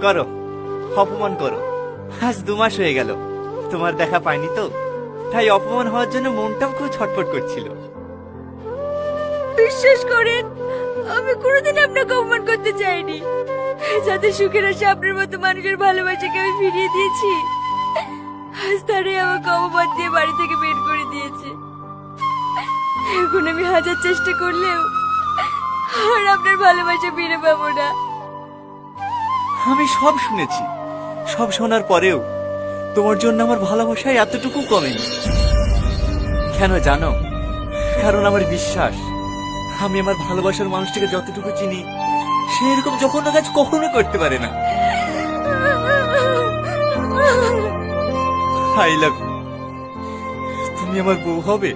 করো, অপমান করো। আজ 2 মাস হয়ে গেল তোমার দেখা পাইনি তো, তাই অপমান হওয়ার জন্য মনটাও খুব ছটফট করছিল। বিশ্বাস করেন, আমি কোনোদিন আপনাকে অপমান করতে চাইনি। যাতে সুখের আশা আপনার মতো মানুষের ভালোবাসাকে আমি ফিরিয়ে দিয়েছি, আজ তারাই আমাকে অপমান দিয়ে বাড়ি থেকে বের করে দিয়েছে। এখন আমি হাজার চেষ্টা করলেও আর আপনার ভালোবাসা ফিরে পাবো না। আমি সব শুনেছি, সব শোনার পরেও তোমার জন্য আমার ভালোবাসায় এতটুকু কমেনি। কেন জানো? কারণ আমার বিশ্বাস, আমি আমার ভালোবাসার মানুষটাকে যতটুকু চিনি, সে এরকম জঘন্য কাজ কখনো করতে পারে না। I love you. তুমি আমার বউ হবে?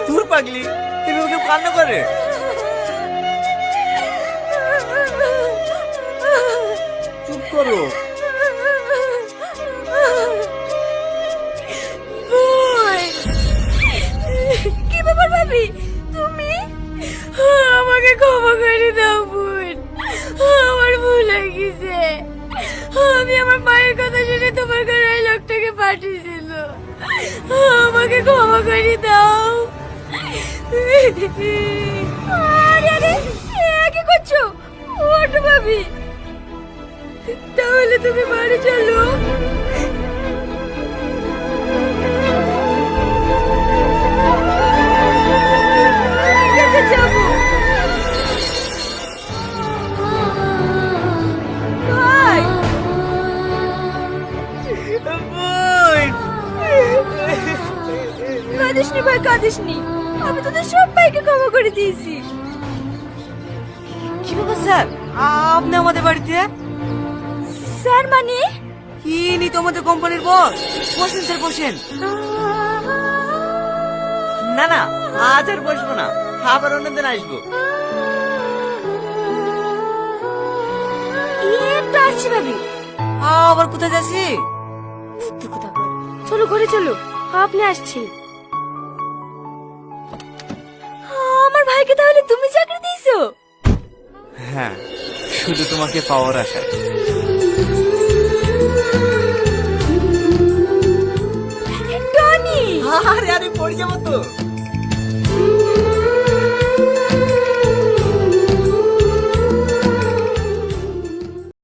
দূর পাগলি, এভাবে কেউ কান্না করে? চুপ করো। কি ব্যাপার ভাবি, তুমি? আমাকে ক্ষমা করে দাও বোন, আমার ভুল হয়ে গেছে। আমি আমার মায়ের কথা শুনে তোমার ঘরে ওই লোকটাকে পাঠিয়েছিল। আমাকে ক্ষমা করে দাও। আরে আরে, কি করছো? ওঠো ভাবি। তাহলে তুমি বাড়ি চলো। ঠিক আছে, যাবো। ভাই, কাঁদিসনি ভাই, কাঁদিসনি। আমি তোদের সবাইকে ক্ষমা করে দিয়েছি। কি ব্যাপার স্যার, আপনি আমাদের বাড়িতে? স্যার মানে? ইনি তো আমাদের কোম্পানির বস। বসেন স্যার, বসেন। না না, আজ আর বসবো না, আবার অন্যদিন আসবো। একটু আসছি ভাবি। আবার কোথায় যাচ্ছি? চলো ঘরে চলো, আপনি আসছি। আমার ভাইকে তাহলে তুমি চাকরি দিয়েছো? হ্যাঁ, শুধু তোমাকে পাওয়ার আশায়। টনি, আরে আরে, পড়ে যাবো তো।